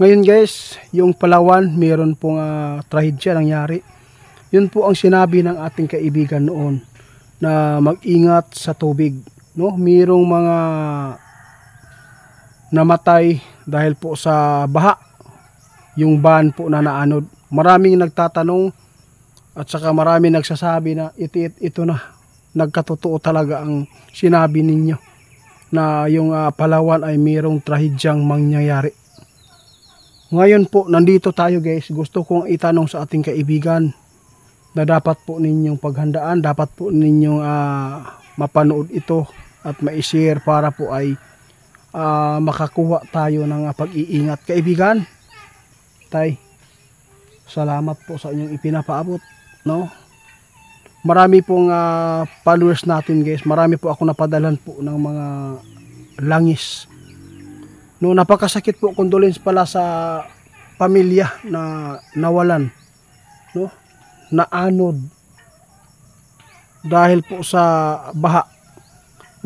Ngayon guys, yung Palawan, mayroon pong trahedya nangyari. Yun po ang sinabi ng ating kaibigan noon na mag-ingat sa tubig. No? Mayroong mga namatay dahil po sa baha. Yung van po na naanod. Maraming nagtatanong at saka maraming nagsasabi na ito na. Nagkatotoo talaga ang sinabi ninyo na yung Palawan ay mayroong trahedyang mangyayari. Ngayon po, nandito tayo guys. Gusto kong itanong sa ating kaibigan na dapat po ninyong paghandaan, dapat po ninyong mapanood ito at ma-share para po ay makakuha tayo ng pag-iingat. Kaibigan, tay, salamat po sa inyong ipinapaabot. No? Marami pong followers natin guys. Marami po ako napadalan po ng mga langis. No, napakasakit po, condolence pala sa pamilya na nawalan, no? Naanod dahil po sa baha.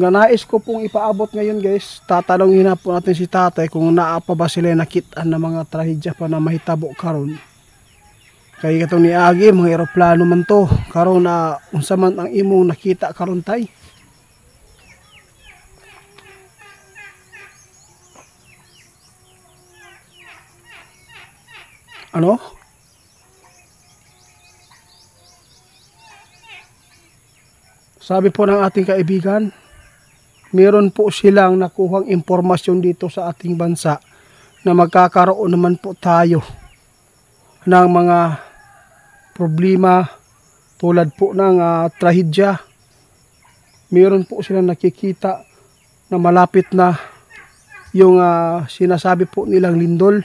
Nga nais ko pong ipaabot ngayon guys, tatanungin na po natin si tatay kung naapa ba sila nakitaan ng mga trahedya pa na mahitabo karon. Kaya katong ni Agi, mga eroplano man to, karon na unsa man ang imong nakita karon tay? Ano? Sabi po ng ating kaibigan, meron po silang nakuhang impormasyon dito sa ating bansa na magkakaroon naman po tayo ng mga problema tulad po ng trahedya. Meron po silang nakikita na malapit na yung sinasabi po nilang lindol.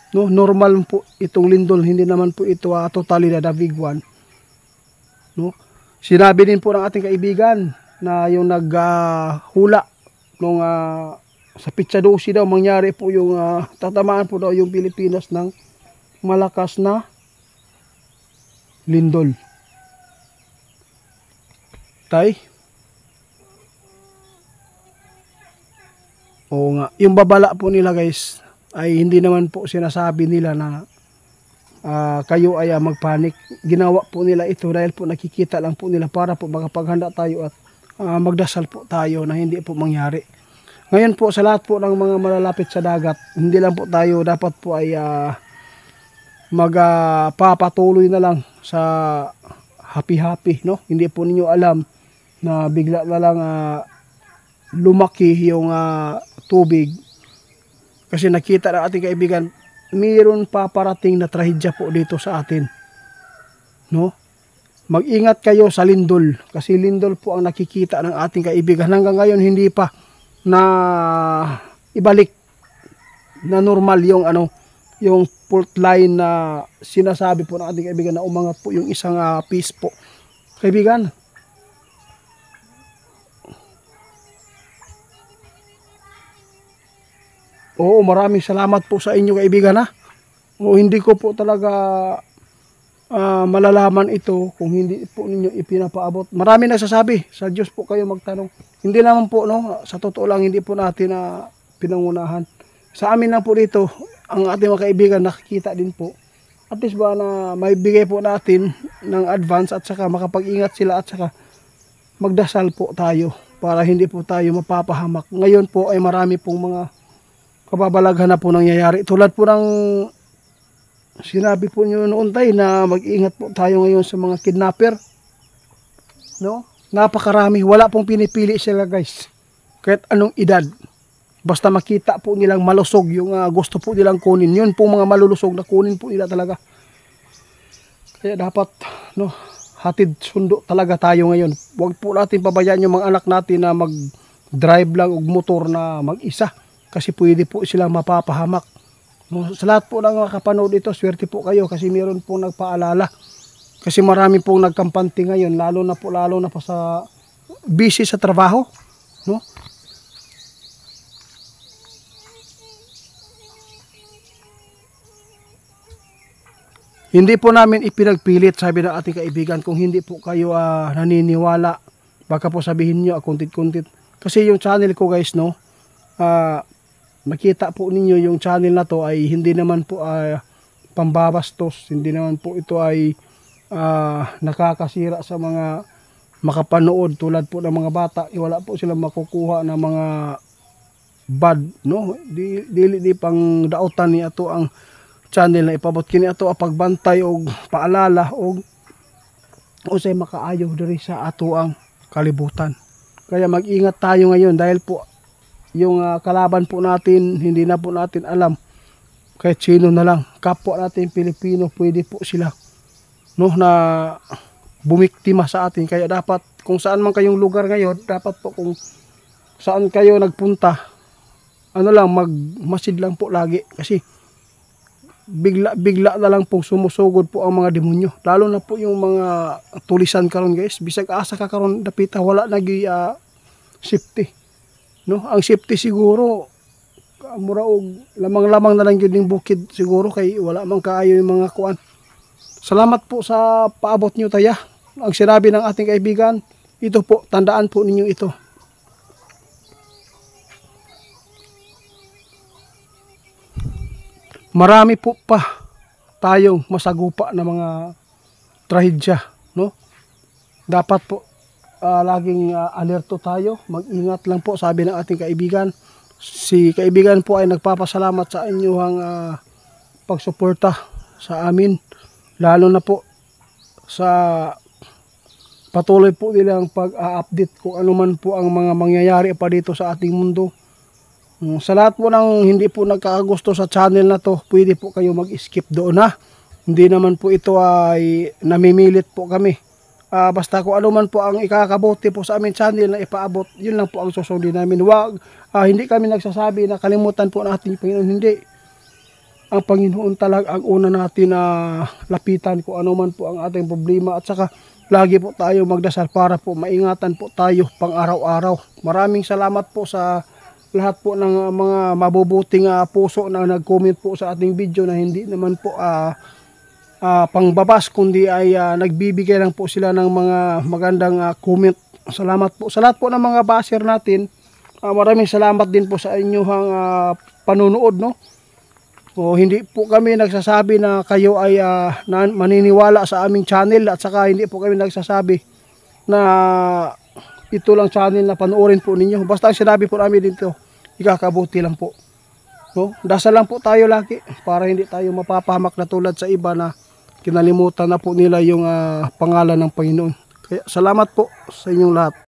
No, normal po itong lindol, hindi naman po ito totally na bigwan. No? Sinabi din po ng ating kaibigan na yung naghula nung sa Pitsa 12 daw mangyari po yung tatamaan po daw yung Pilipinas ng malakas na lindol. Tay? Oo nga, yung babala po nila guys ay hindi naman po sinasabi nila na kayo ay magpanik. Ginawa po nila ito dahil po nakikita lang po nila para po makapaghanda tayo at magdasal po tayo na hindi po mangyari. Ngayon po sa lahat po ng mga malalapit sa dagat, hindi lang po tayo dapat po ay magpapatuloy na lang sa happy-happy, no? Hindi po ninyo alam na bigla na lang lumaki yung tubig. Kasi nakita ng ating kaibigan, mayroon paparating na trahedya po dito sa atin. No? Mag-ingat kayo sa lindol. Kasi lindol po ang nakikita ng ating kaibigan. Hanggang ngayon hindi pa na ibalik na normal yung yung fault line na sinasabi po ng ating kaibigan na umangat po yung isang piece po. Kaibigan, oo, maraming salamat po sa inyo kaibigan O hindi ko po talaga malalaman ito kung hindi po ninyo ipinapaabot. Marami nagsasabi, sa Diyos po kayo magtanong. Hindi naman po, no, sa totoo lang hindi po natin pinangunahan. Sa amin lang po dito, ang ating mga kaibigan nakikita din po. At least ba na may bigay po natin ng advance at saka makapag-ingat sila at saka magdasal po tayo para hindi po tayo mapapahamak. Ngayon po ay marami pong mga kababalaghan na po nangyayari. Tulad po ng sinabi po nyo noon tayo na mag-ingat po tayo ngayon sa mga kidnapper. No? Napakarami. Wala pong pinipili sila guys. Kahit anong edad. Basta makita po nilang malusog yung gusto po nilang kunin. Yun po mga malulusog na kunin po nila talaga. Kaya dapat hatid sundo talaga tayo ngayon. Huwag po natin pabayaan yung mga anak natin na mag-drive lang og motor na mag-isa. Kasi pwede po silang mapapahamak. Sa lahat po ng kapanood ito, swerte po kayo kasi meron po nagpaalala. Kasi marami pong nagkampante ngayon, lalo na po sa busy sa trabaho. No? Hindi po namin ipinagpilit, sabi ng ating kaibigan, kung hindi po kayo naniniwala, baka po sabihin nyo, kuntit-kuntit. Kasi yung channel ko guys, no, makita po ninyo yung channel na to ay hindi naman po pambabastos, hindi naman po ito ay nakakasira sa mga makapanood tulad po ng mga bata. Wala po silang makukuha ng mga bad, no? Di pang dautan ni ato ang channel na ipabot kini ato a pagbantay og paalala og usay makaayo diri sa ato ang kalibutan. Kaya mag-ingat tayo ngayon dahil po yung kalaban po natin hindi na po natin alam, kahit sino na lang kapwa natin Pilipino pwede po sila, no, na bumiktima sa atin. Kaya dapat kung saan man kayong lugar ngayon, dapat po kung saan kayo nagpunta, ano lang, magmasid lang po lagi, kasi bigla na lang po sumusugod po ang mga demonyo, lalo na po yung mga tulisan karon guys. Bisag asa ka karon dapita, wala nagi safety, no? Ang safety siguro mura og lamang-lamang na lang yun yung bukid siguro, kay wala man kaayo yung mga kuan. Salamat po sa paabot nyo taya. Ang sinabi ng ating kaibigan, ito po, tandaan po ninyo ito. Marami po pa tayong masagupa na mga trahedya, no? Dapat po laging alerto tayo, mag-ingat lang po, sabi ng ating kaibigan. Si kaibigan po ay nagpapasalamat sa inyong pagsuporta sa amin, lalo na po sa patuloy po nilang pag-update kung ano man po ang mga mangyayari pa dito sa ating mundo. Sa lahat po ng hindi po nagkakagusto sa channel na to, pwede po kayo mag-skip doon ha. Hindi naman po ito ay namimilit po kami. Basta kung ano man po ang ikakabuti po sa aming channel na ipaabot, yun lang po ang susundin namin. Hindi kami nagsasabi na kalimutan po natin yung Panginoon. Hindi. Ang Panginoon talaga ang una natin na lapitan kung ano man po ang ating problema. At saka lagi po tayo magdasal para po maingatan po tayo pang araw-araw. Maraming salamat po sa lahat po ng mga mabubuting puso na nag-comment po sa ating video, na hindi naman po pangbabas, kundi ay nagbibigay lang po sila ng mga magandang comment. Salamat po sa lahat po ng mga baser natin. Maraming salamat din po sa inyong panunood, no? Hindi po kami nagsasabi na kayo ay maniniwala sa aming channel, at saka hindi po kami nagsasabi na ito lang channel na panoorin po ninyo. Basta ang sinabi po namin dito, ikakabuti lang po, no? Dasal lang po tayo lagi para hindi tayo mapapahamak na tulad sa iba na kinalimutan na po nila yung pangalan ng Panginoon. Kaya salamat po sa inyong lahat.